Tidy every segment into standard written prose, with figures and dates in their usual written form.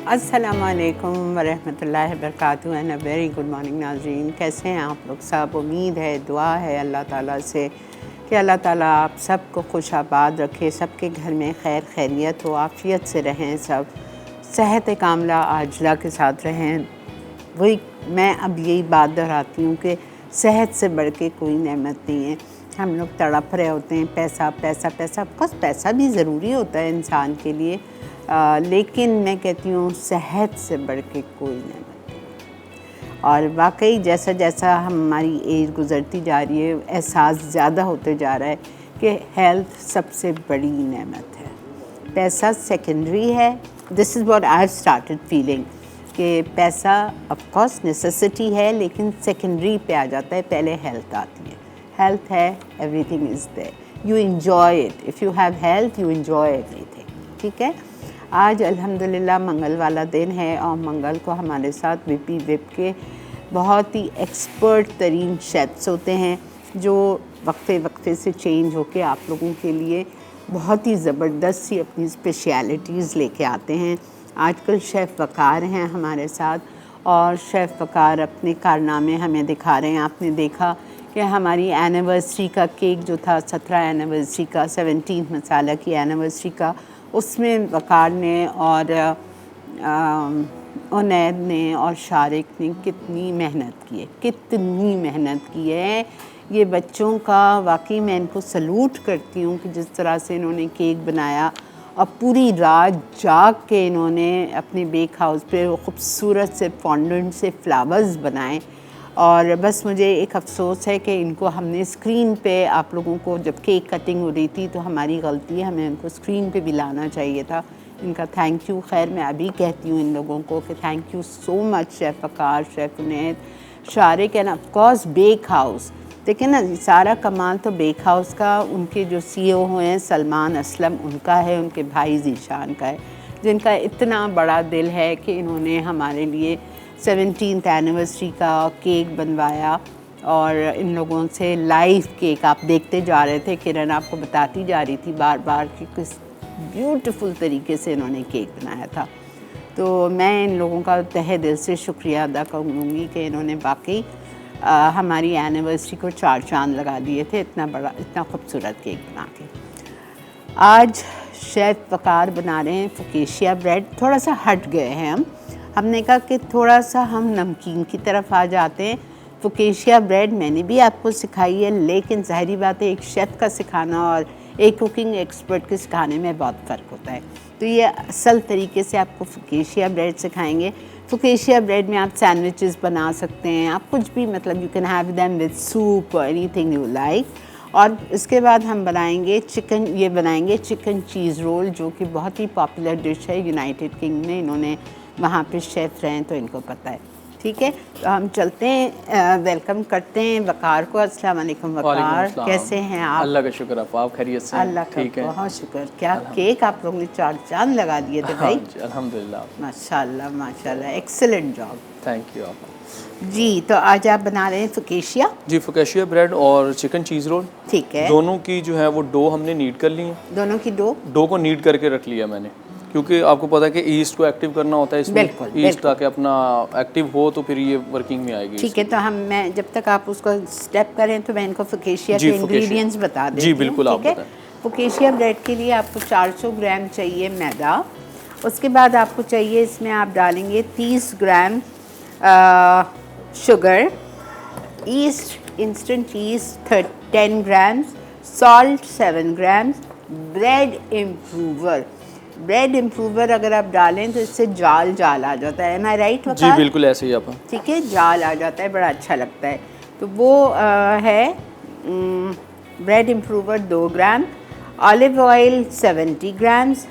अस्सलामुअलैकुम वरहमतुल्लाहि वबरकातुहू and a very good morning नाज़रीन। कैसे हैं आप लोग सब? उम्मीद है, दुआ है अल्लाह ताला से कि अल्लाह ताला आप सबको खुश आबाद रखे, सबके घर में खैर खैरियत हो, आफ़ियत से रहें, सब सेहत कामला आजला के साथ रहें। वही मैं अब यही बात दोहराती हूँ कि सेहत से बढ़ के कोई नेमत नहीं है। हम लोग तड़प रहे होते हैं पैसा पैसा पैसा। ऑफकोर्स पैसा भी ज़रूरी होता है इंसान के लिए, लेकिन मैं कहती हूँ सेहत से बढ़ के कोई नेमत नहीं। और वाकई जैसा जैसा हमारी एज गुज़रती जा रही है, एहसास ज़्यादा होते जा रहा है कि हेल्थ सबसे बड़ी नेमत है। पैसा सेकेंडरी है। This is what I have started feeling कि पैसा ऑफ कोर्स नेसेसिटी है, लेकिन सेकेंडरी पे आ जाता है, पहले हेल्थ आती है। हेल्थ है, everything is there, you enjoy it. If you have health you enjoy everything. ठीक है। आज अल्हम्दुलिल्लाह मंगल वाला दिन है और मंगल को हमारे साथ वीपी विप के बहुत ही एक्सपर्ट तरीन शेफ्स होते हैं जो वक्फे वक्फे से चेंज होके आप लोगों के लिए बहुत ही ज़बरदस्त सी अपनी स्पेशलिटीज़ लेके आते हैं। आजकल शेफ़ वकार हैं हमारे साथ और शेफ़ वकार अपने कारनामे हमें दिखा रहे हैं। आपने देखा कि हमारी एनिवर्सरी का केक जो था, 17 एनिवर्सरी का, 17 मसाला की एनिवर्सरी का, उसमें वकार ने और उनैद ने और शारिक ने कितनी मेहनत की है, कितनी मेहनत की है। ये बच्चों का वाकई मैं इनको सलूट करती हूँ कि जिस तरह से इन्होंने केक बनाया और पूरी रात जाग के इन्होंने अपने बेक हाउस पे खूबसूरत से फॉन्डेंट से फ्लावर्स बनाए। और बस मुझे एक अफ़सोस है कि इनको हमने स्क्रीन पे, आप लोगों को जब केक कटिंग हो रही थी तो हमारी गलती है, हमें उनको स्क्रीन पे भी लाना चाहिए था। इनका थैंक यू। खैर मैं अभी कहती हूँ इन लोगों को कि thank you so much chef Waqar, chef Unaid, Shariq and of course bake house. देखिए ना, सारा कमाल तो बेक हाउस का उनके जो CEO हैं सलमान असलम, उनका है, उनके भाई ज़ीशान का है, जिनका इतना बड़ा दिल है कि इन्होंने हमारे लिए 17th एनिवर्सरी का केक बनवाया। और इन लोगों से लाइव केक आप देखते जा रहे थे, किरण आपको बताती जा रही थी बार बार कि किस ब्यूटीफुल तरीके से इन्होंने केक बनाया था। तो मैं इन लोगों का तहे दिल से शुक्रिया अदा करूँगी कि इन्होंने वाकई हमारी एनिवर्सरी को 4 चांद लगा दिए थे, इतना बड़ा, इतना खूबसूरत केक बना के। आज शेफ़ वकार बना रहे हैं फुकेशिया ब्रेड। थोड़ा सा हट गए हैं हमने कहा कि थोड़ा सा हम नमकीन की तरफ आ जाते हैं। फुकेशिया ब्रेड मैंने भी आपको सिखाई है, लेकिन ज़ाहिरी बात है एक शेफ़ का सिखाना और एक कुकिंग एक्सपर्ट के सिखाने में बहुत फ़र्क होता है। तो ये असल तरीके से आपको फुकेशिया ब्रेड सिखाएंगे। फुकेशिया ब्रेड में आप सैंडविचेस बना सकते हैं, आप कुछ भी, मतलब you can have them with soup और एनीथिंग यू लाइक। और इसके बाद हम बनाएंगे चिकन चीज़ रोल, जो कि बहुत ही पॉपुलर डिश है यूनाइटेड किंगडम में। इन्होंने वहाँ पे शेफ़ रहे हैं तो इनको पता है। ठीक है, तो हम चलते हैं, वेलकम करते हैं वकार को। अस्सलाम वालेकुम वकार, कैसे हैं आप? अल्लाह का शुक्र, आप खैरियत से हैं? अल्लाह का ठीक है, बहुत शुक्र। क्या केक आप लोगों ने 4 चांद लगा दिए थे भाई। हाँ, अल्हम्दुलिल्लाह, माशाल्लाह माशाल्लाह, एक्सीलेंट जॉब। थैंक यू आप जी, तो आज आप बना रहे हैं फुकेशिया। जी। फुकेशिया ब्रेड और चिकन चीज़ रोल, ठीक है। दोनों की जो है वो डो हमने नीड कर ली है। दोनों की डो को नीड करके रख लिया मैंने, क्योंकि आपको पता है कि ईस्ट को एक्टिव करना होता है इसमें। बिल्कुल, ईस्ट ताकि अपना एक्टिव हो तो फिर ये वर्किंग में आएगी। ठीक है, तो मैं जब तक आप उसको स्टेप करें तो मैं इनको फुकेशिया के इंग्रेडिएंट्स बता देती जी हूँ। बिल्कुल, आप बताएं। फुकेशिया ब्रेड के लिए आपको 400 ग्राम चाहिए मैदा। उसके बाद आपको चाहिए, इसमें आप डालेंगे 30 gram sugar, east, instant east 10 grams, salt 7 grams, bread improver अगर आप डालें तो इससे जाल जाल आ जाता है। एम आई राइट वकार? जी बिल्कुल ऐसे ही आप। ठीक है, जाल आ जाता है, बड़ा अच्छा लगता है। तो वो है bread improver 2 gram, olive oil 70 grams,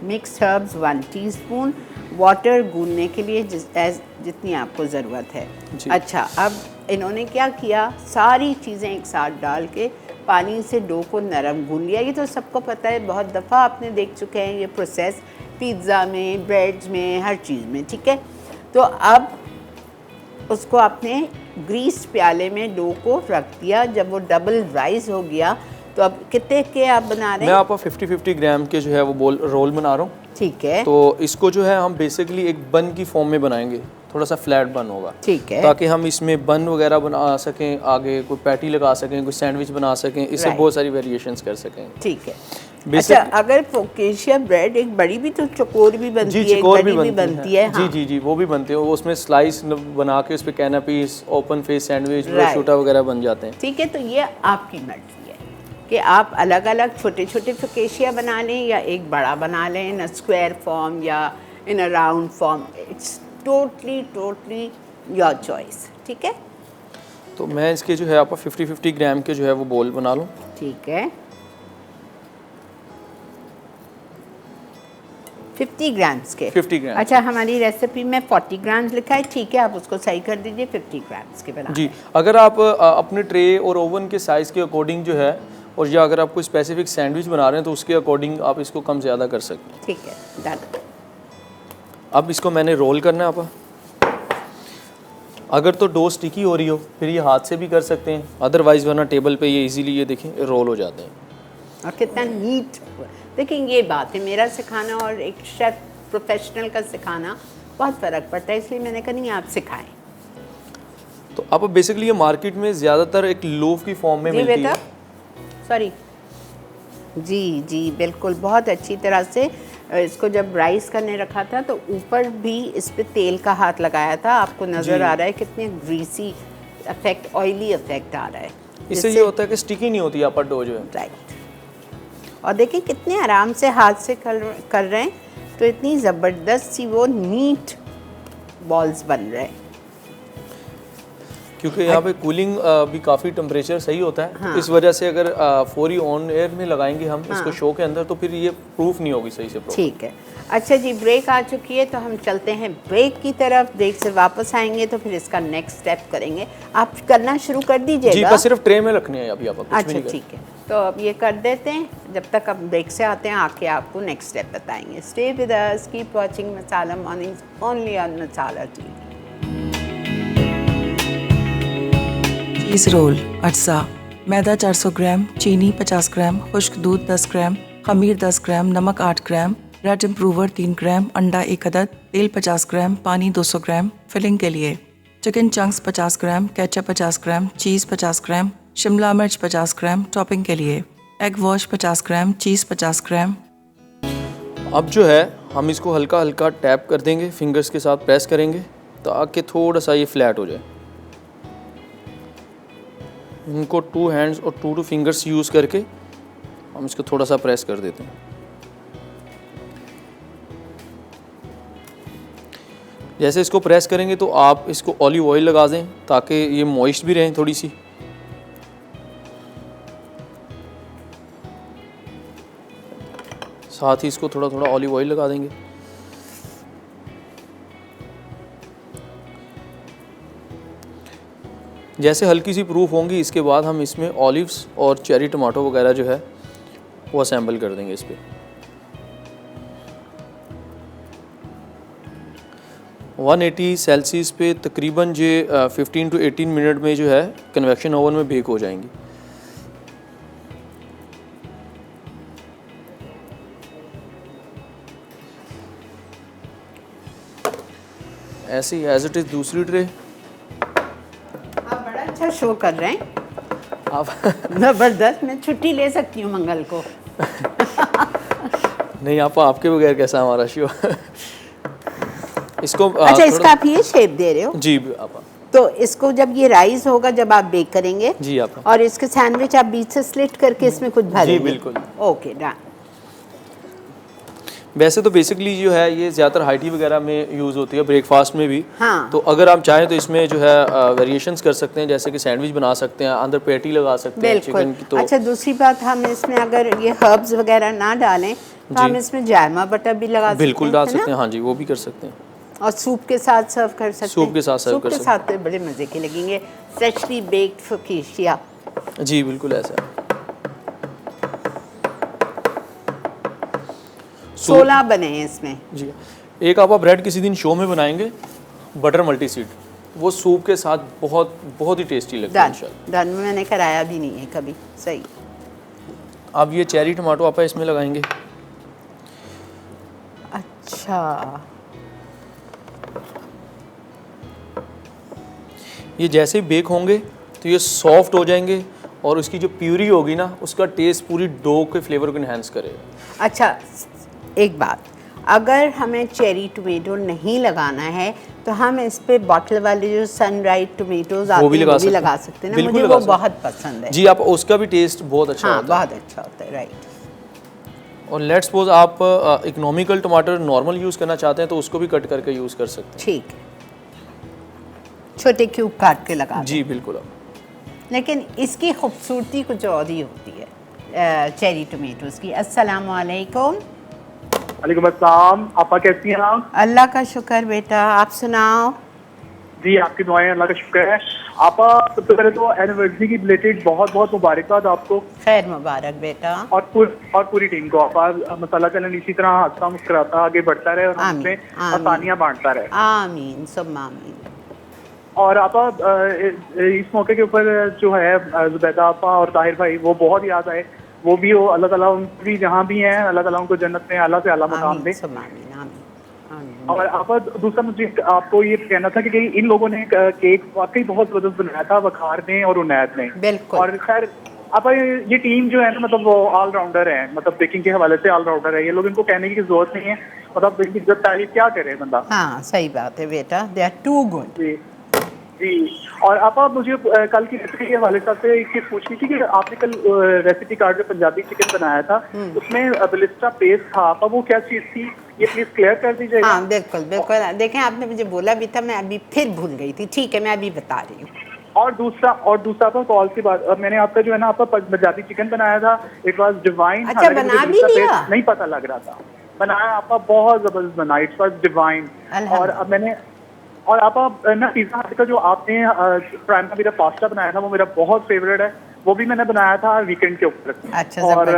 mixed herbs 1 teaspoon, water गूंदने के लिए जितनी आपको ज़रूरत है। अच्छा, अब इन्होंने क्या किया, सारी चीज़ें एक साथ डाल के पानी से डो को नरम गूंद लिया। ये तो सबको पता है, बहुत दफ़ा आपने देख चुके हैं ये प्रोसेस, पिज़्ज़ा में, ब्रेड्स में, हर चीज़ में। ठीक है, तो अब उसको आपने ग्रीस प्याले में डो को रख दिया। जब वो डबल राइस हो गया तो अब कितने के आप बना रहे मैं हैं? आपका 50-50 ग्राम के जो है वो रोल बना रहा हूँ। ठीक है, तो इसको जो है हम बेसिकली एक बन की फॉर्म में बनाएंगे, थोड़ा सा फ्लैट बन होगा, ठीक है, ताकि हम इसमें बन वगैरह बना सकें, आगे कोई पैटी लगा सकें, कोई सैंडविच बना सकें, इससे Right. बहुत सारी वेरिएशंस कर सकें। ठीक है। Basic- अच्छा, अगर फोकेशिया ब्रेड एक बड़ी भी तो चकोर भी बनती जी है, एक चिकोर भी बड़ी बनती है। हाँ। जी जी वो भी बनते हैं, वो उसमें स्लाइस बना के उस पर कैनापीस, ओपन फेस सैंडविच, Right. ब्रोशूटा वगैरह बन जाते हैं। ठीक है, तो ये आपकी मर्जी है कि आप अलग अलग छोटे छोटे फोकेशिया बना लें या एक बड़ा बना लें इन अ स्क्वायर फॉर्म या in a round form. It's totally your choice. ठीक है, तो मैं इसके जो है आपका 50-50 ग्राम के जो है वो बोल बना लूँ। ठीक है। 50 ग्राम्स के 50 ग्राम। अच्छा, हमारी रेसिपी में 40 ग्राम्स लिखा है। ठीक है, आप उसको सही कर दीजिए, 50 ग्राम्स के बना। जी, अगर आप अपने ट्रे और ओवन के साइज़ के अकॉर्डिंग जो है, और या अगर आप कोई स्पेसिफिक सैंडविच बना रहे हैं तो उसके अकॉर्डिंग आप इसको कम ज़्यादा कर सकते हैं। ठीक है, डन। अब इसको मैंने रोल करना है आपका। अगर तो डो स्टिकी हो रही हो फिर ये हाथ से भी कर सकते हैं, अदरवाइज़ वरना टेबल पे ये इजीली ये देखें रोल हो जाते हैं। और कितना नीट। देखिए, ये बात है, मेरा सिखाना और एक शेफ प्रोफेशनल का सिखाना बहुत फ़र्क पड़ता है, इसलिए मैंने कहा नहीं आप सिखाएं। तो आप बेसिकली ये मार्केट में ज़्यादातर एक लोफ की फॉर्म में जी मिलती बेटा, है। सॉरी। जी बिल्कुल, बहुत अच्छी तरह से इसको जब राइस करने रखा था तो ऊपर भी इस पे तेल का हाथ लगाया था। आपको नज़र जी। आ रहा है कितने ग्रीसी इफेक्ट, ऑयली इफेक्ट आ रहा है। इससे ये होता है कि स्टिकी नहीं होती आपका डो जो है। राइट। और देखिए कितने आराम से हाथ से कर रहे हैं, तो इतनी ज़बरदस्त सी वो नीट बॉल्स बन रहे हैं। क्योंकि यहाँ पे कूलिंग भी काफ़ी टेम्परेचर सही होता है। हाँ। इस वजह से अगर फौरी ऑन एयर में लगाएंगे हम इसको शो के अंदर, तो फिर ये प्रूफ नहीं होगी सही से। ठीक है। अच्छा जी, ब्रेक आ चुकी है तो हम चलते हैं ब्रेक की तरफ। ब्रेक से वापस आएंगे तो फिर इसका नेक्स्ट स्टेप करेंगे। आप करना शुरू कर दीजिएगा। जी, बस सिर्फ ट्रे में रखनी है अभी आप कुछ भी अच्छा नहीं करना। ठीक है, तो अब ये कर देते हैं। जब तक अब ब्रेक से आते हैं आके आपको नेक्स्ट स्टेप बताएंगे। Stay with us, keep watching masala mornings only on masala TV. Cheese roll अज्जा, मैदा 400 ग्राम, चीनी 50 ग्राम, खुश्क दूध 10 ग्राम, खमीर 10 ग्राम, नमक 8 ग्राम, ब्रेड इम्प्रूवर 3 ग्राम, अंडा 1 अदद, तेल 50 ग्राम, पानी 200 ग्राम। फिलिंग के लिए चिकन चंक्स 50 ग्राम, केचप 50 ग्राम, चीज़ 50 ग्राम, शिमला मिर्च 50 ग्राम। टॉपिंग के लिए एग वॉश 50 ग्राम, चीज़ 50 ग्राम। अब जो है हम इसको हल्का हल्का टैप कर देंगे, फिंगर्स के साथ प्रेस करेंगे ताकि थोड़ा सा ये फ्लैट हो जाए। इनको 2 हैंड्स और 2 फिंगर्स यूज़ करके हम इसको थोड़ा सा प्रेस कर देते हैं। जैसे इसको प्रेस करेंगे तो आप इसको ऑलिव ऑयल लगा दें ताकि ये मॉइस्ट भी रहें थोड़ी सी। साथ ही इसको थोड़ा थोड़ा ऑलिव ऑयल लगा देंगे। जैसे हल्की सी प्रूफ होंगी इसके बाद हम इसमें ऑलिव्स और चेरी टमाटो वगैरह जो है वो असेंबल कर देंगे इस पर। 180 सेल्सियस पे तकरीबन जो 15 to 18 मिनट में जो है कन्वेक्शन ओवन में बेक हो जाएंगी। ऐसे ही एज इट इज़ दूसरी ट्रे। आप बड़ा अच्छा शो कर रहे हैं, आप ज़बरदस्त। मैं छुट्टी ले सकती हूँ मंगल को। नहीं, आपके बगैर कैसा हमारा शो। इसको अच्छा, इसका आप ये शेप दे रहे हो? जी आप। तो इसको जब ये राइस होगा, जब आप बेक करेंगे जी आप। और इसके सैंडविच आप बीच से स्लिट करके इसमें कुछ भरेंगे? जी बिल्कुल। Okay done. वैसे तो बेसिकली जो है ये ज़्यादातर हाई टी वगैरह में यूज़ होती है, ब्रेकफास्ट में भी। हाँ। तो अगर आप चाहें तो इसमें जो है वेरिएशंस कर सकते हैं, जैसे कि सैंडविच बना सकते हैं, अंदर पैटी लगा सकते हैं चिकन की। तो अच्छा, दूसरी बात, हम इसमें अगर ये हर्ब्स वगैरह ना डालें तो हम इसमें जायमा बटर भी लगा सकते हैं। बिल्कुल डाल सकते हैं, हाँ जी वो भी कर सकते हैं। और सूप के साथ सर्व कर सकते हैं। सूप के साथ सर्व कर सकते हैं। सूप के साथ तो बड़े मज़े के लगेंगे, फ्रेशली बेक्ड फोकेशिया। जी बिल्कुल ऐसा है। 16 बने हैं इसमें। जी, एक आप ब्रेड किसी दिन शो में बनाएंगे, बटर मल्टी सीड, वो सूप के साथ बहुत बहुत ही टेस्टी लगता है इंशाल्लाह। डन, मैंने कराया भी नहीं है कभी। सही। अब ये चेरी टमाटो आप इसमें लगाएंगे। अच्छा, ये जैसे ही बेक होंगे तो ये सॉफ्ट हो जाएंगे और उसकी जो प्यूरी होगी ना उसका टेस्ट पूरी डो के फ्लेवर को इन्हेंस करेगा। अच्छा एक बात, अगर हमें चेरी टोमेटो नहीं लगाना है तो हम इस पे बॉटल वाले जो सनराइज टोमेटोज आते हैं वो भी लगा सकते हैं ना। मुझे वो बहुत पसंद है जी। आप उसका भी टेस्ट बहुत अच्छा हाँ, होता है। बहुत अच्छा होता है, राइट। और लेट्स सपोज आप इकोनॉमिकल टमाटर नॉर्मल यूज़ करना चाहते हैं तो उसको भी कट करके यूज़ कर सकते ठीक है, छोटे क्यूब काट के लगा हैं। जी बिल्कुल। लेकिन इसकी खूबसूरती कुछ और ही होती है चेरी टोमेटोज़ की। अस्सलाम वालेकुम। वालेकुम अस्सलाम। आपा कैसी हैं आप? अल्लाह का शुक्र बेटा, आप सुनाओ। जी आपकी दुआएं, अल्लाह का शुक्र है। आपा सबसे पहले तो एनिवर्सरी की रिलेटेड बहुत बहुत मुबारकबाद आपको। खैर मुबारक बेटा। और पूरी टीम को। आपा मसाला चैनल इसी तरह हंसता मुस्कुराता आगे बढ़ता रहे और हमसे आसानियाँ बांटता रहे। आमीन सुम्मा आमीन। और आपा इस मौके के ऊपर जो है जुबैदा आपा और ताहिर भाई वो बहुत याद आए। वो भी हो, अल्लाह ताला उनको भी जहाँ भी हैं अल्लाह ताला उनको जन्नत में आला से आला मकाम दे। और आपा दूसरा मुझे आपको ये कहना था कि इन लोगों ने केक वाकई बहुत जबरदस्त बनाया था, वखार ने और उनैद ने। बिल्कुल। और खैर आपा ये टीम जो है ना, मतलब वो ऑलराउंडर है, मतलब बेकिंग के हवाले से ऑलराउंडर है ये लोग। इनको कहने की जरूरत नहीं है, मतलब इज्जत तारीफ क्या करे बंदा। हाँ सही बात है बेटा, दे आर टू गुड। जी जी। और आपा मुझे कल की रेसिपी के हवाले से एक चीज पूछनी थी कि आपने कल रेसिपी कार्ड में पंजाबी चिकन बनाया था, उसमें बलिस्टा पेस्ट था, आपा वो क्या चीज थी ये प्लीज क्लियर कर दीजिएगा। हाँ बिल्कुल बिल्कुल, देखें आपने मुझे बोला भी था, मैं अभी फिर भूल गई थी। ठीक है, मैं अभी बता रही हूँ। और दूसरा तो कॉल की बात, मैंने आपका जो है ना आपका पंजाबी चिकन बनाया था, इट वाज डिवाइन। अच्छा, बना भी लिया? नहीं पता लग रहा था, बनाया आपका बहुत जबरदस्त बना, इट वाज डिवाइन। और अब मैंने और आप ना पिज़्ज़ा हट का जो आपने प्राइम का मेरा पास्ता बनाया था वो मेरा बहुत फेवरेट है, वो भी मैंने बनाया था वीकेंड के ऊपर। अच्छा, और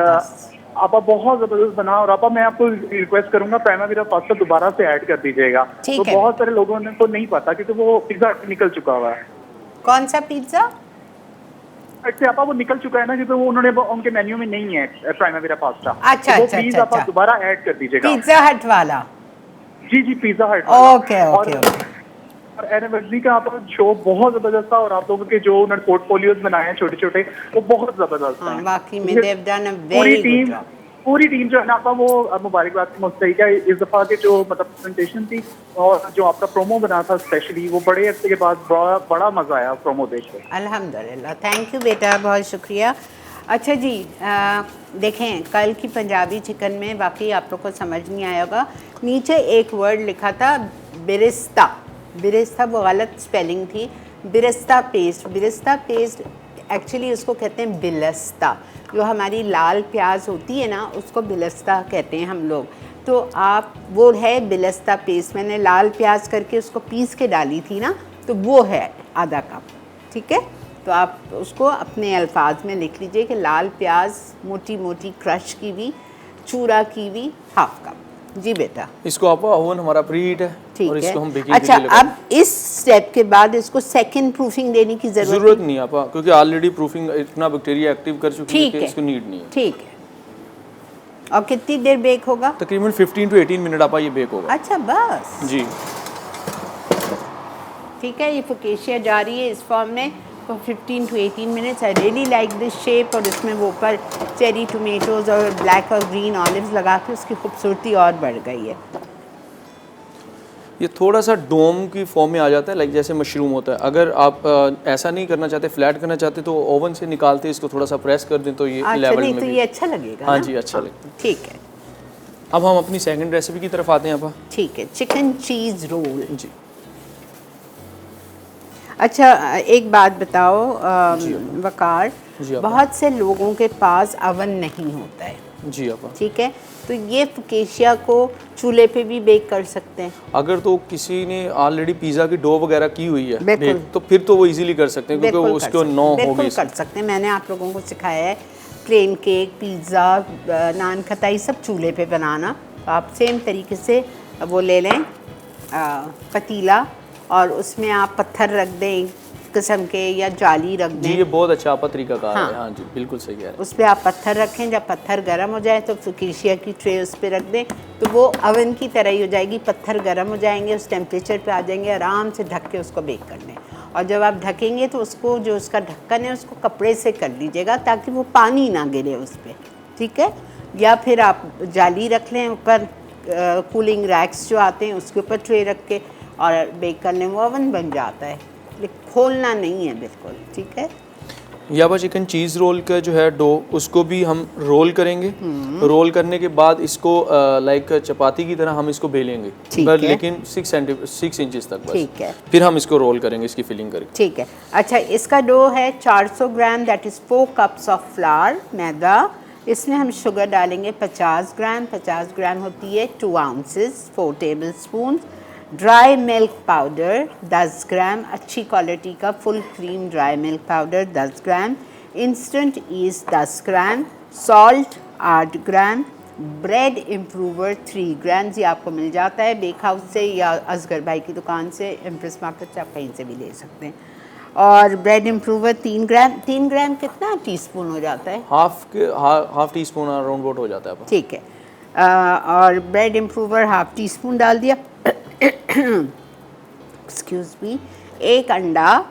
आपा बहुत जबरदस्त बना। और आपा मैं आपको रिक्वेस्ट करूंगा प्राइमा मेरा पास्ता दोबारा से ऐड कर दीजिएगा। तो बहुत सारे लोगों ने को नहीं पता क्योंकि वो पिज़्ज़ा निकल चुका हुआ है। कौन सा पिज़्ज़ा? अच्छा आपा वो निकल चुका है ना, क्योंकि वो उन्होंने उनके मेन्यू में नहीं है प्राइमा मेरा पास्ता। अच्छा तो अच्छा प्लीज आपा दोबारा ऐड कर दीजिएगा। पिज़्ज़ा हट वाला? जी जी पिज़्ज़ा हट। Okay okay okay. और एनिवर्सरी का आपका शो बहुत जबरदस्त था और आप लोगों के जो उन्होंने पोर्टफोलियोज बनाए हैं छोटे छोटे वो बहुत जबरदस्त हैं। वाकई में they've done a very good job। पूरी टीम जो है ना आपका वो मुबारकबाद की मुस्तहिक है। इस दफा के जो मतलब प्रेजेंटेशन थी और जो आपका प्रोमो बना था स्पेशली, वो बड़े अरसे के बाद बड़ा मजा आया प्रोमो देख के। अल्हम्दुलिल्लाह, थैंक यू बेटा, बहुत शुक्रिया। अच्छा जी, देखें कल की पंजाबी चिकन में वाकई आप लोग को समझ नहीं आया होगा, नीचे एक वर्ड लिखा था बिरिस्ता। बिरिस्ता वो गलत स्पेलिंग थी, बिरिस्ता पेस्ट एक्चुअली उसको कहते हैं बिलस्ता। जो हमारी लाल प्याज होती है ना उसको बिलस्ता कहते हैं हम लोग। तो आप वो है बिलस्ता पेस्ट, मैंने लाल प्याज करके उसको पीस के डाली थी ना, तो वो है आधा कप। ठीक है, तो आप उसको अपने अल्फाज में लिख लीजिए कि लाल प्याज मोटी मोटी क्रश की हुई, चूरा की हुई हाफ कप। जी बेटा। इसको आप ओवन हमारा प्री हीट है ठीक और है। इसको हम बेकिंग अच्छा, अब इस स्टेप के बाद इसको सेकंड प्रूफिंग देने की जरूरत नहीं आपा, क्योंकि ऑलरेडी प्रूफिंग इतना बैक्टीरिया एक्टिव कर चुकी है कि इसको नीड नहीं है। ठीक है। और कितनी देर बेक होगा? तकरीबन 15 to 18 मिनट आपा ये बेक होगा। अच्छा बस जी ठीक है। ये फुकेशिया जा रही है इस फॉर्म में for 15 to 18 minutes. I really like this shape. और इसमें वो ऊपर चेरी टोमेटोज़ और ब्लैक और ग्रीन ऑलिव्स लगा के उसकी खूबसूरती और बढ़ गई है। ये थोड़ा सा डोम की फॉर्म में आ जाता है, लाइक जैसे मशरूम होता है। अगर आप ऐसा नहीं करना चाहते, फ्लैट करना चाहते, तो ओवन से निकालते इसको थोड़ा सा प्रेस कर दें तो ये लेवल में तो ये अच्छा लगेगा। हाँ जी, अच्छा लगता है। ठीक है, अब हम अपनी सेकंड रेसिपी की तरफ आते हैं आपा। ठीक है, चिकन चीज़ रोल। जी अच्छा, एक बात बताओ वकार, बहुत से लोगों के पास अवन नहीं होता है। जी आपा। ठीक है, तो ये फुकेशिया को चूल्हे पे भी बेक कर सकते हैं। अगर तो किसी ने ऑलरेडी पिज़्ज़ा की डो वगैरह की हुई है तो फिर तो वो इजीली कर सकते हैं, क्योंकि वो उसको नो होगी। कर सकते हैं, मैंने आप लोगों को सिखाया है प्लेन केक, पिज़्ज़ा, नान खताई सब चूल्हे पे बनाना। तो आप सेम तरीके से वो ले लें पतीला और उसमें आप पत्थर रख दें, किस्म के या जाली रख जी दें। ये बहुत अच्छा आपका तरीकाकार हाँ। है। हाँ जी बिल्कुल सही है। उस पर आप पत्थर रखें, जब पत्थर गर्म हो जाए तो फुकीशिया की ट्रे उस पर रख दें, तो वो अवन की तरह ही हो जाएगी। पत्थर गर्म हो जाएंगे, उस टेम्परेचर पे आ जाएंगे, आराम से ढक के उसको बेक कर लें। और जब आप ढकेंगे तो उसको जो उसका ढक्कन है उसको कपड़े से कर लीजिएगा ताकि वो पानी ना गिरे उस पर, ठीक है। या फिर आप जाली रख लें ऊपर, कूलिंग रैक्स जो आते हैं उसके ऊपर ट्रे रख के और बेक कर लें, वो ओवन बन जाता है। लेकिन खोलना नहीं है बिल्कुल, ठीक है। यहाँ पर चिकन चीज़ रोल का जो है डो उसको भी हम रोल करेंगे। रोल करने के बाद इसको लाइक चपाती की तरह हम इसको बेलेंगे, ठीक पर है। लेकिन 6 इंचेस तक बस। ठीक है। फिर हम इसको रोल करेंगे इसकी फिलिंग करके। ठीक है। अच्छा, इसका डो है 400 gram, that is 4 cups of flour maida. इसमें हम शुगर डालेंगे 50 ग्राम। 50 ग्राम होती है 2 ounces, 4 table spoon. Dry milk powder 10 ग्राम, अच्छी क्वालिटी का full cream dry milk powder 10 ग्राम। इंस्टेंट ईस्ट 10 ग्राम। सॉल्ट 8 ग्राम। ब्रेड इम्प्रूवर 3 ग्राम, ये आपको मिल जाता है बेक हाउस से या असगर भाई की दुकान से, एम्प्रेस मार्केट से, आप कहीं से भी ले सकते हैं। और ब्रेड इम्प्रूवर 3 ग्राम। 3 ग्राम कितना टीस्पून हो जाता है? Half tea spoon around boat हो जाता है। ठीक है। और bread improver half tea spoon डाल दिया। Excuse me. 1 अंडा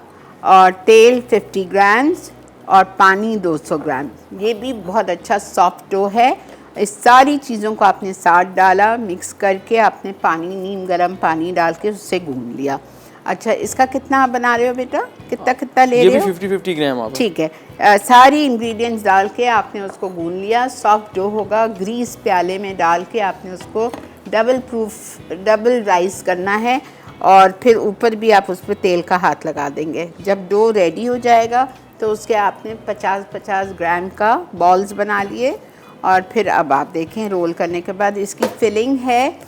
और तेल 50 ग्राम्स और पानी 200 ग्राम। ये भी बहुत अच्छा सॉफ्ट डो है। इस सारी चीज़ों को आपने साथ डाला, मिक्स करके आपने पानी, नीम गर्म पानी डाल के उससे गूंद लिया। अच्छा, इसका कितना आप बना रहे हो बेटा? कितना कितना ले ये रहे भी हो? 50-50 ग्राम आप। ठीक है। सारी इंग्रेडिएंट्स डाल के आपने उसको गूंद लिया, सॉफ्ट डो होगा। ग्रीस प्याले में डाल के आपने उसको डबल राइस करना है और फिर ऊपर भी आप उस पर तेल का हाथ लगा देंगे। जब डो रेडी हो जाएगा तो उसके आपने 50-50 ग्राम का बॉल्स बना लिए। और फिर अब आप देखें रोल करने के बाद इसकी फिलिंग है,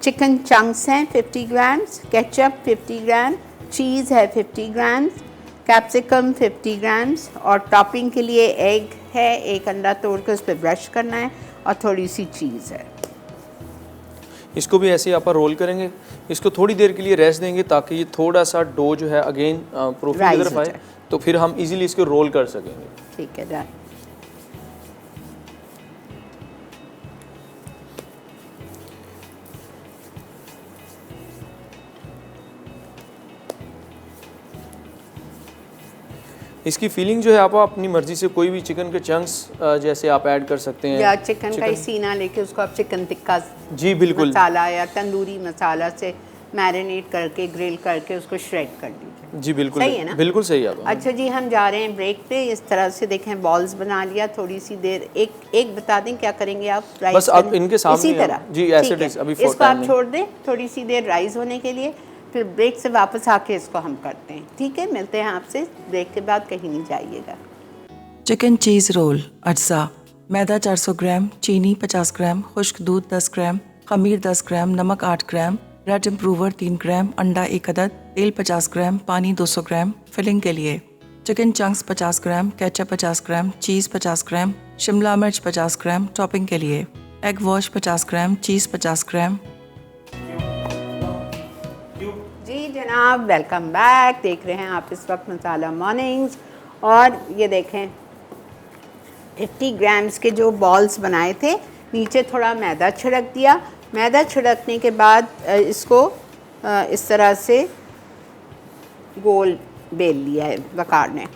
चिकन चंक्स हैं 50 ग्राम्स, केचप 50 ग्राम, चीज़ है 50 ग्राम्स, कैप्सिकम 50 ग्राम्स और टॉपिंग के लिए एग है, 1 अंडा तोड़ के उस पर ब्रश करना है और थोड़ी सी चीज़ है। इसको भी ऐसे ही आप रोल करेंगे। इसको थोड़ी देर के लिए रेस्ट देंगे ताकि ये थोड़ा सा डो जो है अगेन प्रूफिंग की Rise तरफ हो आए, जाए। तो फिर हम इजीली इसको रोल कर सकेंगे। ठीक है, डन। इसकी फीलिंग जो है आप अपनी मर्जी से कोई भी चिकन के चंक्स जैसे आप ऐड कर सकते हैं, या चिकन का ही सीना लेके उसको आप चिकन टिक्का जी बिल्कुल मसाला या तंदूरी मसाला से मैरिनेट करके ग्रिल करके उसको श्रेड कर दीजिए। जी बिल्कुल सही है ना? बिल्कुल सही है आप। अच्छा जी, हम जा रहे हैं ब्रेक पे। इस तरह से देखें बॉल्स बना लिया, थोड़ी सी देर एक बता दें क्या करेंगे आप? राइस बस आप इनके सामने इसी तरह जी, ठीक ऐसे है। अभी इसको आप छोड़ दें थोड़ी सी देर राइस होने के लिए, फिर ब्रेक से वापस आके इसको हम करते हैं। ठीक है, मिलते हैं आपसे ब्रेक के बाद, कहीं नहीं जाइएगा। चिकन चीज़ रोल अज्जा। मैदा 400 ग्राम, चीनी 50 ग्राम, खुश्क दूध 10 ग्राम, खमीर 10 ग्राम, नमक 8 ग्राम, ब्रेड इम्प्रूवर 3 ग्राम, अंडा 1 अदद, तेल 50 ग्राम, पानी 200 ग्राम। फिलिंग के लिए चिकन चंक्स 50 ग्राम, केचप 50 ग्राम, चीज़ 50 ग्राम, शिमला मिर्च 50 ग्राम। टॉपिंग के लिए एग वॉश 50 ग्राम, चीज़ 50 ग्राम। जी जनाब, वेलकम बैक। देख रहे हैं आप इस वक्त मसाला मॉर्निंग्स। और ये देखें 50 ग्राम्स के जो बॉल्स बनाए थे, नीचे थोड़ा मैदा छिड़क दिया। मैदा छिड़कने के बाद इसको इस तरह से गोल बेल लिया है वकार ने।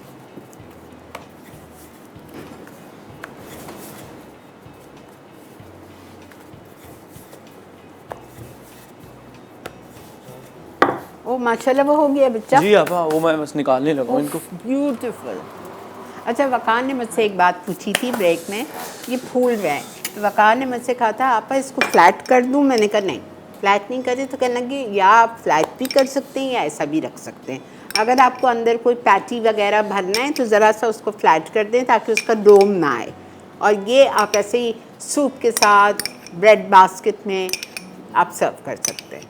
ओ माशाल्लाह वो हो गया बच्चा। जी आप, वो मैं बस निकालने लगा हूँ इनको। ब्यूटीफुल। अच्छा, वकार ने मुझसे एक बात पूछी थी ब्रेक में, ये फूल रहे हैं, तो वकार ने मुझसे कहा था आपा इसको फ्लैट कर दूं। मैंने कहा नहीं, फ्लैट नहीं करे। तो कहने लगी या आप फ्लैट भी कर सकते हैं या ऐसा भी रख सकते हैं। अगर आपको अंदर कोई पैटी वगैरह भरना है तो ज़रा सा उसको फ्लैट कर दें ताकि उसका डोम ना आए। और ये आप ऐसे ही सूप के साथ ब्रेड बास्केट में आप सर्व कर सकते हैं।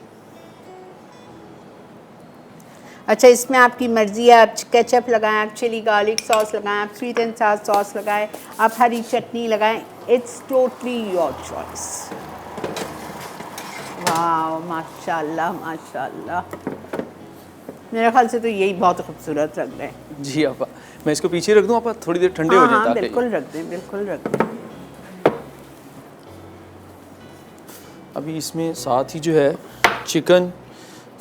अच्छा, इसमें आपकी मर्ज़ी है, आप केचप लगाएं, आप चिली गार्लिक सॉस लगाएं, आप स्वीट एंड सार सॉस लगाएं, आप हरी चटनी लगाएं। It's totally your choice. वाह, माशाल्लाह माशाल्लाह। मेरे ख्याल से तो यही बहुत खूबसूरत लग रहा है। जी आपा, मैं इसको पीछे रख दूँ आपा, थोड़ी देर ठंडे हो जाए हाँ ताकि। बिल्कुल रख दें, बिल्कुल रख दें। अभी इसमें साथ ही जो है चिकन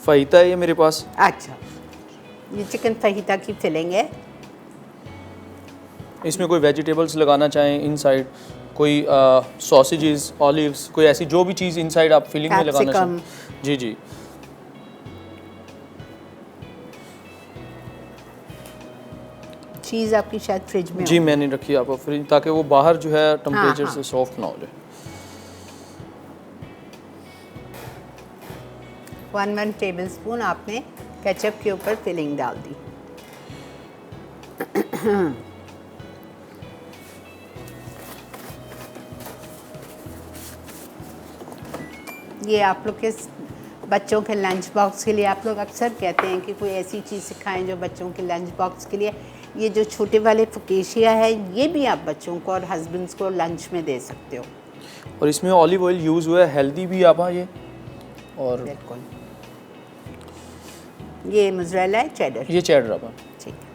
फहीता है ये मेरे पास। अच्छा, ये चिकन फहीता की फिलिंग है। इसमें कोई वेजिटेबल्स लगाना चाहें इनसाइड, कोई सॉसेजेस, ऑलिव्स, कोई ऐसी जो भी चीज़ इनसाइड आप फिलिंग में लगाना चाहें। जी जी। चीज़ आपकी शायद फ्रिज में जी हो। मैंने रखी है आप फ्रिज, ताकि वो बाहर जो है टेम्परेचर हाँ। से सॉफ्ट ना हो जाए। 1 टेबलस्पून आपने केचप के ऊपर फिलिंग डाल दी। ये आप लोग के बच्चों के लंच बॉक्स के लिए आप लोग अक्सर कहते हैं कि कोई ऐसी चीज़ सिखाएं जो बच्चों के लंच बॉक्स के लिए। ये जो छोटे वाले फुकेशिया है ये भी आप बच्चों को और हस्बैंड्स को लंच में दे सकते हो। और इसमें ऑलिव ऑयल यूज़ हुआ है, हेल्दी भी आपा ये। और बिल्कुल। ये मोज़रेला है, चेडर। ये चेडर आपा। ठीक है।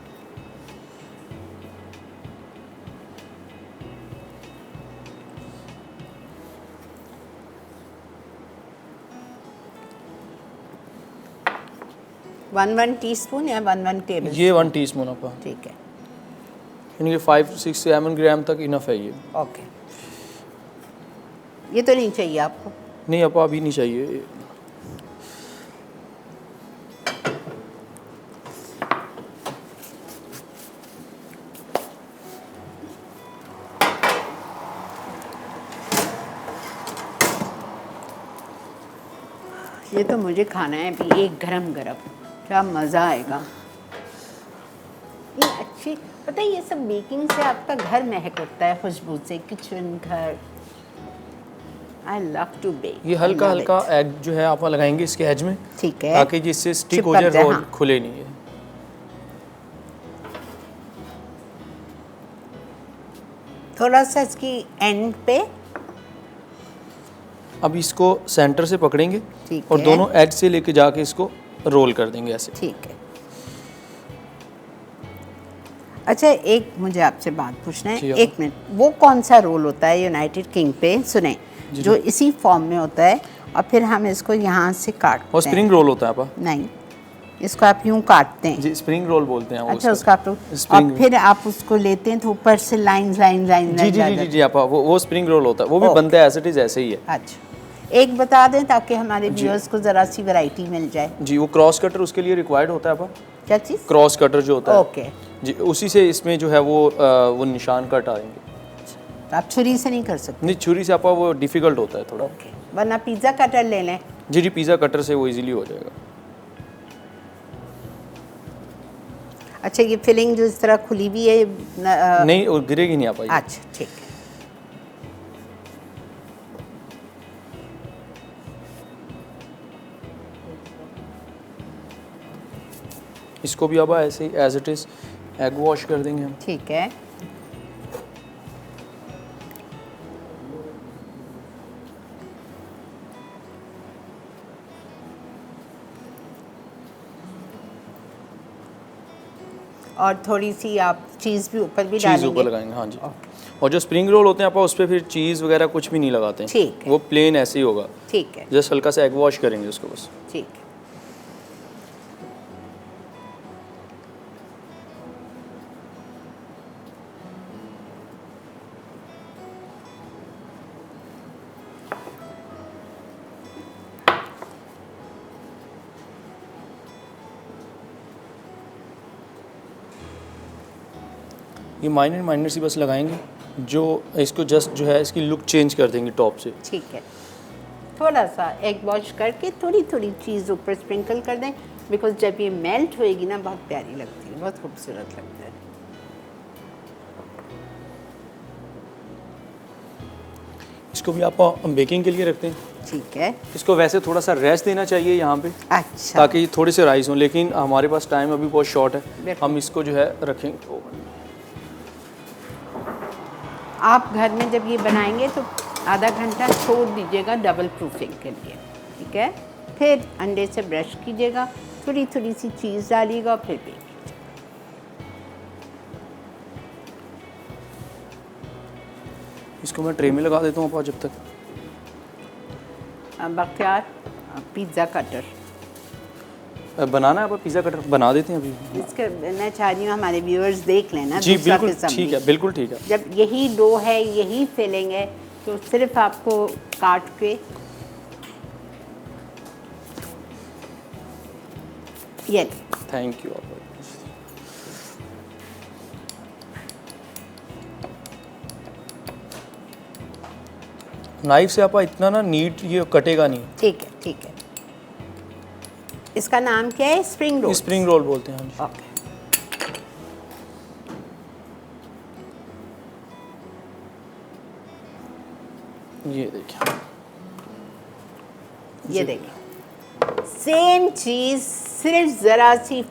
वन टीस्पून या वन टेबल? ये 1 टीस्पून आपा। ठीक है। यानी कि 5-6 ग्राम तक इनफ है ये। ओके। ये तो नहीं चाहिए आपको? नहीं आपा अभी नहीं चाहिए। ये तो मुझे खाना है अभी, एक गरम गरम, क्या मज़ा आएगा। ये अच्छी, पता है ये सब बेकिंग से आपका घर महक उठता है खुशबू से, किचन, घर। I love to bake. ये हल्का हल्का एग जो है आप लगाएंगे इसके एज में, ठीक है, ताकि जिससे स्टिक हो चिपक जाए, रोल हाँ। खुले नहीं है। थोड़ा सा इसकी एंड पे अब इसको सेंटर से पकड़ेंगे ठीक और है। दोनों एज से लेके जाके इसको रोल कर देंगे ऐसे। ठीक है। अच्छा, एक मुझे आपसे बात पूछना है, जी, एक मिनट। वो कौन सा रोल होता है यूनाइटेड किंग पे, सुने, जो इसी फॉर्म में होता है और फिर हम इसको यहाँ से काटते और स्प्रिंग रोल होता है आपा। नहीं, इसको आप यूं काटते हैं। जी स्प्रिंग रोल बोलते हैं वो अच्छा, उसको। उसका आप और स्प्रिंग। फिर आप उसको लेते हैं तो ऊपर से लाइन लाइन लाइन जी जी जी जी आपा, वो स्प्रिंग रोल होता है, वो भी ओके। बनता है एज इट इज ऐसे ही है। अच्छा, एक बता दें ताकि हमारे व्यूअर्स को ज़रा सी वैरायटी मिल जाए। जी वो क्रॉस कटर उसके लिए रिक्वायर्ड होता है आपा। क्या चीज़? क्रॉस कटर जो होता है। ओके। जी उसी से इसमें जो है वो निशान कट आएंगे। तो आप छुरी से नहीं कर सकते? नहीं छुरी से आपा वो डिफिकल्ट होता है थोड़ा। ओके, वरना पिज़्ज़ा कटर ले लें। जी जी पिज़्ज़ा कटर से वो इजीली हो जाएगा। अच्छा, ये फिलिंग जो इस तरह खुली हुई है नहीं और गिरेगी नहीं आपा ये। अच्छा ठीक है। इसको भी अब ऐसे ही as it is egg wash कर देंगे हम। ठीक है। और थोड़ी सी आप चीज़ भी ऊपर भी चीज़ डालेंगे? ऊपर लगाएंगे हाँ जी। और जो स्प्रिंग रोल होते हैं आप उस पर फिर चीज़ वगैरह कुछ भी नहीं लगाते हैं। ठीक है। वो प्लेन ऐसे ही होगा। ठीक है। जस्ट हल्का सा एग वॉश करेंगे उसको बस। ठीक है। ये माइनर सी बस लगाएंगे, जो इसको जस्ट जो है इसकी लुक चेंज कर देंगे टॉप से। ठीक है। थोड़ा सा एग वॉश करके थोड़ी थोड़ी चीज़ ऊपर स्प्रिंकल कर दें, बिकॉज जब ये मेल्ट होएगी ना बहुत प्यारी लगती है, बहुत खूबसूरत लगता है। इसको भी आप बेकिंग के लिए रखते हैं। ठीक है। इसको वैसे थोड़ा सा रेस्ट देना चाहिए यहाँ पे, अच्छा, ताकि थोड़े से राइस हों, लेकिन हमारे पास टाइम अभी बहुत शॉर्ट है। बिल्कुल। हम इसको जो है रखेंगे ओवन में। आप घर में जब ये बनाएंगे तो आधा घंटा छोड़ दीजिएगा डबल प्रूफिंग के लिए। ठीक है। फिर अंडे से ब्रश कीजिएगा, थोड़ी थोड़ी सी चीज़ डालिएगा, फिर बेक कीजिएगा। इसको मैं ट्रे में लगा देता हूँ आपा जब तक। बख्तियार, पिज़्ज़ा कटर बनाना है आपा, पिज़्ज़ा कटर बना देते हैं अभी। इसके मैं चाह रही हूँ हमारे व्यूअर्स देख लेना। जी दूसरा बिल्कुल किस्म ठीक भी। है, बिल्कुल ठीक है। जब यही डो है, यही फिलिंग है, तो सिर्फ आपको काट के ये थैंक यू आपा। नाइफ से आपा इतना ना नीट ये कटेगा नहीं। ठीक है, ठीक है। इसका नाम क्या है? Spring roll. स्प्रिंग रोल बोलते हैं। हाँ ओके। जी, ये देखिए, ये देखिए, सेम चीज़, सिर्फ ज़रा सी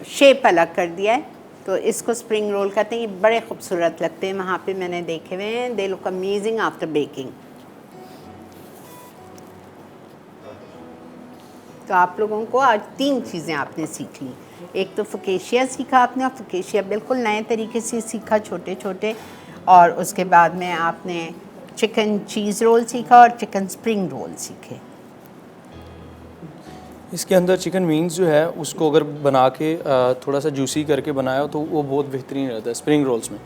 शेप अलग कर दिया है, तो इसको स्प्रिंग रोल कहते हैं। ये बड़े खूबसूरत लगते हैं, वहाँ पे मैंने देखे हुए हैं। They look amazing after baking. तो आप लोगों को आज 3 चीज़ें आपने सीख ली। एक तो फकेशिया सीखा आपने, और फकेशिया बिल्कुल नए तरीके से सीखा, छोटे छोटे। और उसके बाद में आपने चिकन चीज़ रोल सीखा और चिकन स्प्रिंग रोल सीखे। इसके अंदर चिकन विंग्स जो है उसको अगर बना के थोड़ा सा जूसी करके बनाया तो वो बहुत बेहतरीन रहता है स्प्रिंग रोल्स में।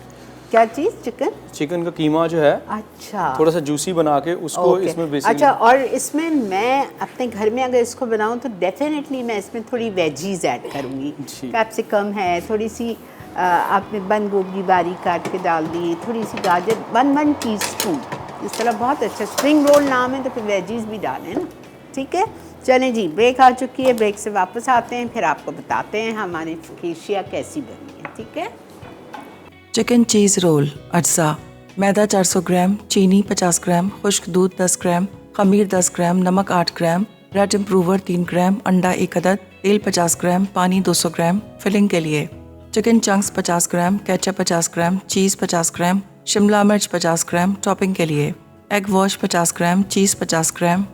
क्या चीज़? चिकन? चिकन का कीमा जो है अच्छा, थोड़ा सा जूसी बना के उसको ओके। इसमें बेसिकली। अच्छा, और इसमें मैं अपने घर में अगर इसको बनाऊं तो डेफिनेटली मैं इसमें थोड़ी वेजीज ऐड करूँगी। जी। कैप्सिकम है, थोड़ी सी आपने बंद गोभी बारीक काट के डाल दी, थोड़ी सी गाजर, 1 टीस्पून, इस तरह बहुत अच्छा। स्प्रिंग रोल नाम है तो फिर वेजीज भी डालें ना। ठीक है, चलें जी, ब्रेक आ चुकी है। ब्रेक से वापस आते हैं, फिर आपको बताते हैं हमारी फकेशिया कैसी बनी है। ठीक है। चिकन चीज़ रोल अज्जा, मैदा 400 ग्राम, चीनी 50 ग्राम, खुश्क दूध 10 ग्राम, खमीर 10 ग्राम, नमक 8 ग्राम, ब्रेड इम्प्रूवर 3 ग्राम, अंडा 1 अदद, तेल 50 ग्राम, पानी 200 ग्राम। फिलिंग के लिए चिकन चंक्स 50 ग्राम, केचप 50 ग्राम, चीज़ 50 ग्राम, शिमला मिर्च 50 ग्राम। टॉपिंग के लिए एग वॉश 50 ग्राम, चीज़ 50 ग्राम।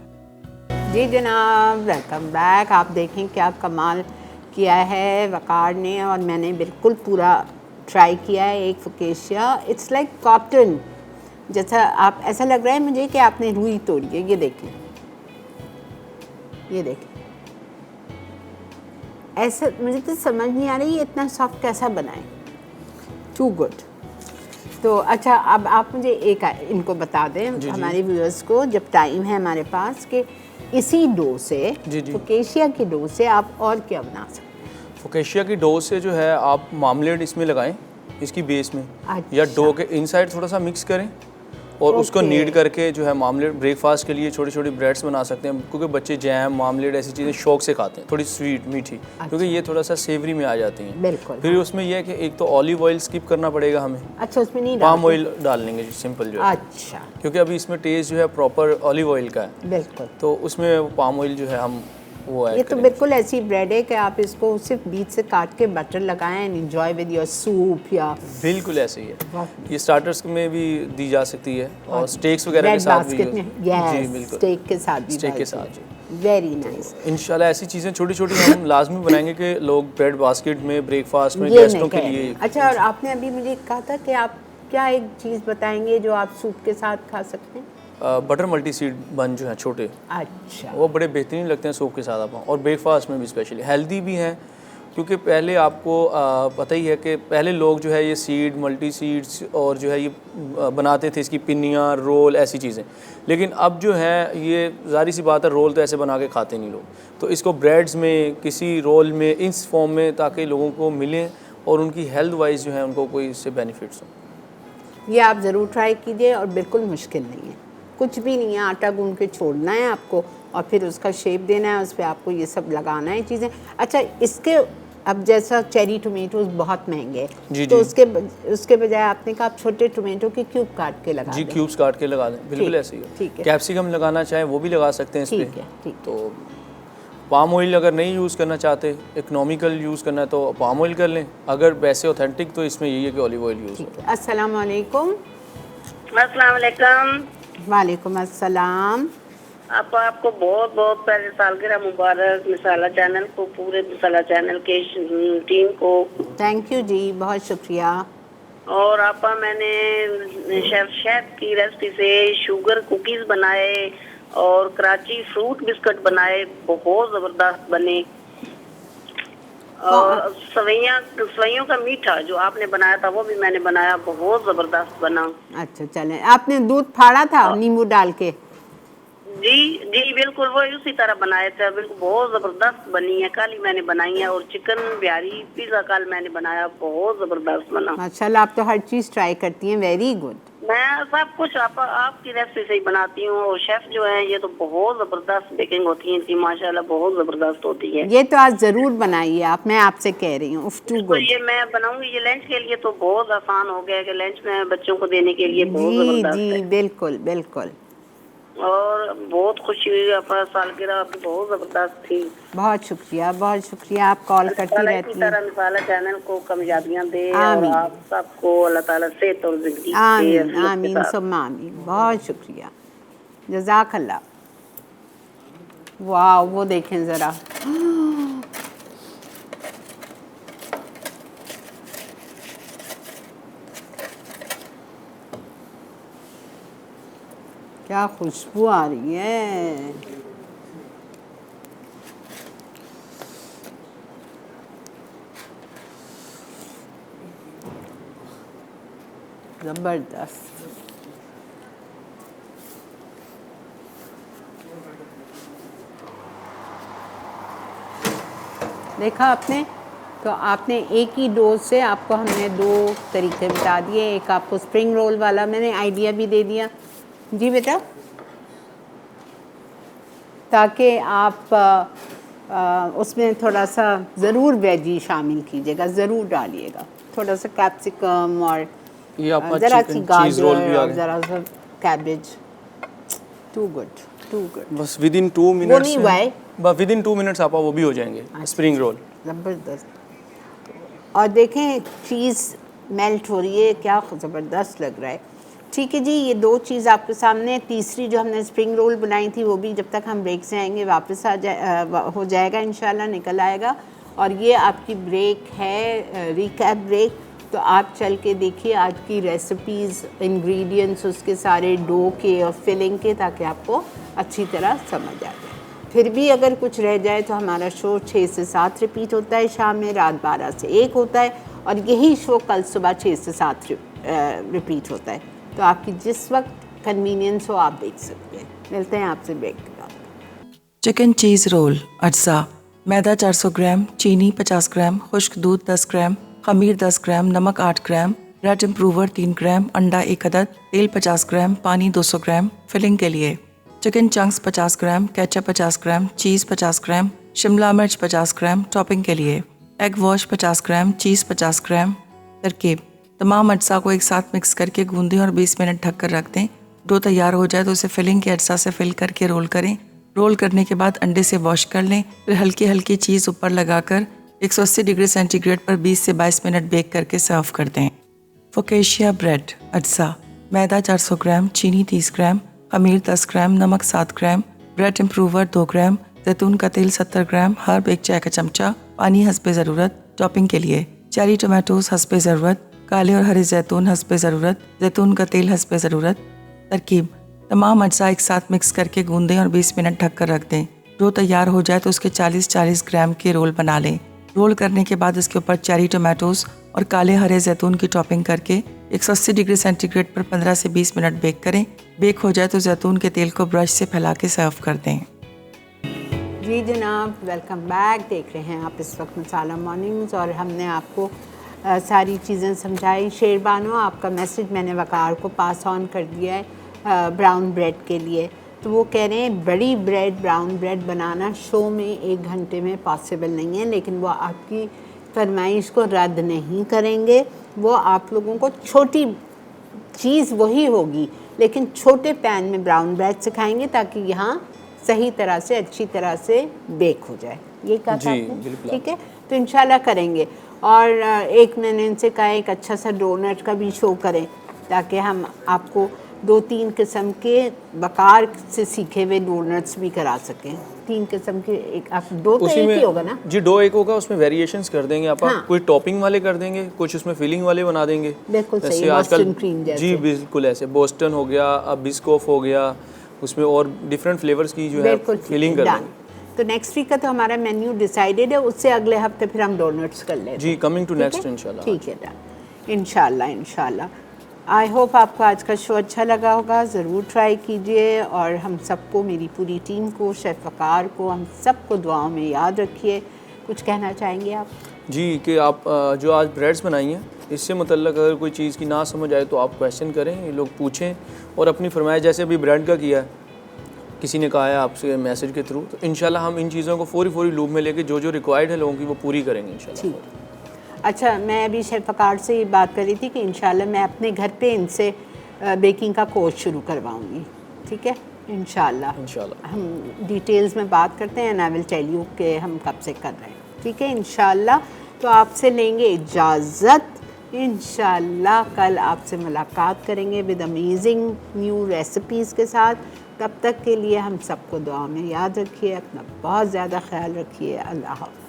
जी जनाब, वेलकम बैक। आप देखें क्या कमाल किया है वकार ने, और मैंने बिल्कुल पूरा ट्राई किया है एक फकेशिया। इट्स लाइक कॉटन जैसा, आप ऐसा लग रहा है मुझे कि आपने रुई तोड़ी है। ये देखिए, ये देखिए, ऐसा मुझे तो समझ नहीं आ रही ये इतना सॉफ्ट कैसा बनाए। Too good. तो अच्छा, अब आप मुझे एक इनको बता दें, हमारे व्यूअर्स को, जब टाइम है हमारे पास, कि इसी डो से, फकेशिया की डो से आप और क्या बना सकते हैं? फकेशिया की डो से जो है आप मामलेट इसमें लगाएं, इसकी बेस में। अच्छा। या डो के इनसाइड थोड़ा सा मिक्स करें और उसको नीड करके जो है मामलेट, ब्रेकफास्ट के लिए छोटी छोटी ब्रेड्स बना सकते हैं, क्योंकि बच्चे जैम, मामलेट ऐसी चीज़ें शौक से खाते हैं, थोड़ी स्वीट मीठी। क्योंकि ये थोड़ा सा सेवरी में आ जाती हैं। बिल्कुल। फिर उसमें यह है कि एक तो ऑलिव ऑयल स्किप करना पड़ेगा हमें। अच्छा, उसमें नहीं पाम ऑयल डाल लेंगे जी, सिंपल जो है। अच्छा, क्योंकि अभी इसमें टेस्ट जो है प्रॉपर ऑलिव ऑयल का है, बिल्कुल। तो उसमें पाम ऑयल जो है हम वो ये ऐड तो करेंगे। बिल्कुल ऐसी ब्रेड है कि आप इसको सिर्फ बीच से काट के बटर लगाएं and enjoy with your soup. या बिल्कुल ऐसे ही है। वाह। ये स्टार्टर्स में भी दी जा सकती है और स्टेक्स वगैरह के ब्रेड साथ भी बास्केट में, जी यस, बिल्कुल, स्टेक के साथ भी। स्टेक के साथ जी। Very nice. इंशाल्लाह ऐसी चीज़ें छोटी छोटी हम लाजमी बनाएंगे कि लोग ब्रेड बास्केट में, ब्रेकफास्ट में, ये गेस्टों मैं के कह रही लिए। हूँ। अच्छा, और आपने अभी मुझे कहा था कि आप क्या एक चीज़ बताएंगे जो आप सूप के साथ खा सकते हैं? बटर मल्टी सीड बन जो है छोटे, अच्छा, वो बड़े बेहतरीन लगते हैं सूप के साथ आप, और ब्रेकफास्ट में भी स्पेशली हेल्दी भी हैं। क्योंकि पहले आपको पता ही है कि पहले लोग जो है ये सीड, मल्टी सीड्स और जो है ये बनाते थे, इसकी पिन्नियाँ, रोल, ऐसी चीज़ें। लेकिन अब जो है ये ज़ाहिर सी बात है, रोल तो ऐसे बना के खाते नहीं लोग, तो इसको ब्रेड्स में, किसी रोल में, इस फॉर्म में, ताकि लोगों को मिले और उनकी हेल्थ वाइज जो है उनको कोई इससे बेनिफिट्स हो। ये आप ज़रूर ट्राई कीजिए, और बिल्कुल मुश्किल नहीं है, कुछ भी नहीं है। आटा गूंद के छोड़ना है आपको, और फिर उसका शेप देना है, उस पर आपको ये सब लगाना है चीज़ें। अच्छा, इसके अब जैसा चेरी टोमेटोज बहुत महंगे हैं, तो उसके बजाय आपने कहा आप छोटे टोमेटो के क्यूब काट के लगा जी, दें। क्यूब्स काट के लगा दें, बिल्कुल ऐसे ही। ठीक है। कैप्सिकम लगाना चाहें वो भी लगा सकते हैं इस ठीक पे। है, ठीक। तो पाम ऑयल अगर नहीं यूज़ करना चाहते, इकोनॉमिकल यूज़ करना है तो पाम ऑयल कर लें। अगर वैसे ऑथेंटिक तो इसमें यही है कि ऑलिव ऑयल यूज़ ठीक है। अस्सलाम वालेकुम। अस्सलाम वालेकुम। वालेकुम अस्सलाम। आपको बहुत बहुत पहले सालगिरह मुबारक, मिसाला चैनल को, पूरे मिसाला चैनल के टीम को। थैंक यू जी, बहुत शुक्रिया। और आपा मैंने शेफ की रेसिपी से शुगर कुकीज बनाए और कराची फ्रूट बिस्कुट बनाए, बहुत जबरदस्त बने। और सवैयों का मीठा जो आपने बनाया था वो भी मैंने बनाया, बहुत जबरदस्त बना। अच्छा चलें, आपने दूध फाड़ा था नींबू डाल के? जी जी बिल्कुल, वो उसी तरह बनाए थे, बिल्कुल बहुत जबरदस्त बनी है। कल ही मैंने बनाई है। और चिकन बिहारी पिज्जा कल मैंने बनाया, बहुत जबरदस्त बना। माशाल्लाह, आप तो हर चीज़ ट्राई करती हैं, वेरी गुड। मैं सब कुछ आपकी रेसिपी से ही बनाती हूँ। और शेफ जो है ये तो बहुत जबरदस्त बेकिंग होती है इनकी, माशाल्लाह बहुत जबरदस्त होती है। ये तो आज ज़रूर बनाइए आप, मैं आपसे कह रही हूँ। Too good. ये मैं बनाऊंगी, ये लंच के लिए तो बहुत आसान हो गया है कि लंच में बच्चों को देने के लिए बहुत जी जबरदस्त जी है। बिल्कुल बिल्कुल। और बहुत खुशी हुई, अपना सालगिरह आपकी बहुत जबरदस्त थी। बहुत शुक्रिया, आप कॉल करती रहती इसी हैं। तरह मिसाला चैनल को कामयाबियां दे और आमीन आप सबको अल्लाह ताला सेहत और जिंदगी दे आमीन अफियत के आमीन साथ। सुम्मा आमीन। बहुत शुक्रिया, जज़ाकल्लाह। वाह, वो देखें ज़रा, क्या खुशबू आ रही है। ज़बरदस्त। देखा आपने, तो आपने एक ही डोज से आपको हमने दो तरीके बता दिए। एक आपको स्प्रिंग रोल वाला मैंने आइडिया भी दे दिया जी बेटा, ताकि आप उसमें थोड़ा सा ज़रूर वेजी शामिल कीजिएगा, ज़रूर डालिएगा, थोड़ा सा कैप्सिकम और ये आपका ज़रा सी चिकन चीज़ रोल भी गाजर आ और गया। ज़रा सा cabbage. Too good too good. बस विद इन 2 वो मिनट्स नहीं हुआ है, बस विद इन 2 मिनट्स आपा वो भी हो जाएंगे स्प्रिंग रोल। ज़बरदस्त। और देखें चीज़ मेल्ट हो रही है, क्या ज़बरदस्त लग रहा है। ठीक है जी, ये दो चीज़ आपके सामने। तीसरी जो हमने स्प्रिंग रोल बनाई थी वो भी जब तक हम ब्रेक से आएंगे वापस हो जाएगा इंशाल्लाह, निकल आएगा। और ये आपकी ब्रेक है, रिकैप ब्रेक। तो आप चल के देखिए आज की रेसिपीज़, इंग्रेडिएंट्स उसके सारे डो के और फिलिंग के, ताकि आपको अच्छी तरह समझ आ जाए। फिर भी अगर कुछ रह जाए तो हमारा शो 6 से 7 रिपीट होता है शाम में, रात 12 से 1 होता है, और यही शो कल सुबह 6 से 7 रिपीट होता है। तो आपकी जिस वक्त कन्वीनियंस हो आप देख सकते हैं। मिलते हैं आपसे ब्रेक के बाद। चिकन चीज़ रोल अज्जा, मैदा 400 ग्राम, चीनी 50 ग्राम, खुश्क दूध 10 ग्राम, खमीर 10 ग्राम, नमक 8 ग्राम, ब्रेड इम्प्रूवर 3 ग्राम, अंडा 1 अदद, तेल 50 ग्राम, पानी 200 ग्राम। फिलिंग के लिए चिकन चंक्स 50 ग्राम, केचप 50 ग्राम, चीज़ 50 ग्राम, शिमला मिर्च 50 ग्राम। टॉपिंग के लिए एग वॉश 50 ग्राम, चीज़ 50 ग्राम। तरकीब, तमाम अज्जा को एक साथ मिक्स करके गूंदें और 20 मिनट ढक कर रख दें। डो तैयार हो जाए तो उसे फिलिंग के अज्जा से फिल करके रोल करें। रोल करने के बाद अंडे से वॉश कर लें, फिर हल्की हल्की चीज़ ऊपर लगाकर 180 डिग्री सेंटीग्रेड पर 20 से 22 मिनट बेक करके सर्व कर दें। फोकेशिया ब्रेड अज्जा, मैदा 400 ग्राम, चीनी 30 ग्राम, खमीर 10 ग्राम, नमक 7 ग्राम, ब्रेड इम्प्रूवर 2 ग्राम, जैतून का तेल 70 ग्राम, हर्ब 1 चाय का चमचा, पानी हस्बे ज़रूरत। टॉपिंग के लिए चेरी टोमेटोज़ हस्बे ज़रूरत, काले और हरे जैतून हस्बे ज़रूरत, जैतून का तेल हस्बे ज़रूरत। तरकीब, तमाम अज्जा एक साथ मिक्स करके गूंदें और 20 मिनट ढक कर रख दें। डो तैयार हो जाए तो उसके 40-40 ग्राम के रोल बना लें। रोल करने के बाद इसके ऊपर चेरी टोमेटोज़ और काले हरे जैतून की टॉपिंग करके 180 डिग्री सेंटीग्रेड पर 15 से 20 मिनट बेक करें। बेक हो जाए तो जैतून के तेल को ब्रश से फैला के सर्व कर दें। जी जनाब, वेलकम बैक। देख रहे हैं आप इस वक्त मसाला मॉर्निंग्स, और हमने आपको सारी चीज़ें समझाई। शेरबानो, आपका मैसेज मैंने वकार को पास ऑन कर दिया है ब्राउन ब्रेड के लिए। तो वो कह रहे हैं बड़ी ब्रेड, ब्राउन ब्रेड बनाना शो में 1 घंटे में पॉसिबल नहीं है, लेकिन वो आपकी फरमाइश को रद्द नहीं करेंगे। वो आप लोगों को छोटी चीज़ वही होगी, लेकिन छोटे पैन में ब्राउन ब्रेड सिखाएंगे ताकि यहाँ सही तरह से, अच्छी तरह से बेक हो जाए। ये कहा था आपने, ठीक है? तो इंशाल्लाह करेंगे। और एक मैंने इनसे कहा एक अच्छा सा डोनट का भी शो करें, ताकि हम आपको 2-3 किस्म के वकार से सीखे हुए डोनट्स भी करा सकें। 3 किस्म के, एक आप डो तो उसी एक में ही होगा ना? जी डो एक होगा, उसमें वेरिएशंस कर देंगे आप। हाँ। कोई टॉपिंग वाले कर देंगे, कुछ उसमें फिलिंग वाले बना देंगे। बिल्कुल सही, जैसे आजकल बोस्टन क्रीम जैसे। जी बिल्कुल ऐसे बोस्टन हो गया, अब बिस्कोफ हो गया, उसमें और डिफरेंट फ्लेवर्स की जो है बिल्कुल फिलिंग कर डन। देंगे। तो नेक्स्ट वीक का तो हमारा मेन्यू डिसाइडेड है, उससे अगले हफ्ते फिर हम डोनट्स कर लेते हैं। जी कमिंग टू ठीक नेक्स्ट है? इंशाल्लाह। ठीक है डन, इंशाल्लाह। आई होप आपको आज का शो अच्छा लगा होगा। ज़रूर ट्राई कीजिए और हम सबको, मेरी पूरी टीम को, शेफ़ वकार को, हम सबको दुआओं में याद रखिए। कुछ कहना चाहेंगे आप? जी कि आप जो आज ब्रेड्स बनाई हैं, इससे मुतल्लक अगर कोई चीज़ की ना समझ आए तो आप क्वेश्चन करें, ये लोग पूछें और अपनी फरमाइश, जैसे अभी ब्रेड का किया है, किसी ने कहा है आपसे मैसेज के थ्रू, तो इंशाल्लाह हम इन चीज़ों को फौरी लूप में लेके जो रिक्वायर्ड है लोगों की वो पूरी करेंगे इंशाल्लाह। ठीक। अच्छा, मैं अभी शेफ़ वकार से ये बात कर रही थी कि इंशाल्लाह मैं अपने घर पे इनसे बेकिंग का कोर्स शुरू करवाऊँगी। ठीक है, इंशाल्लाह हम डिटेल्स में बात करते हैं and I will tell you कि हम कब से कर रहे हैं। ठीक है इंशाल्लाह। तो आपसे लेंगे इजाज़त, इंशाल्लाह कल आपसे मुलाकात करेंगे विद अमेजिंग न्यू रेसिपीज़ के साथ। तब तक के लिए हम सबको दुआ में याद रखिए, अपना बहुत ज़्यादा ख्याल रखिए। अल्लाह हाफ़िज़।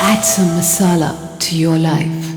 Add some masala to your life.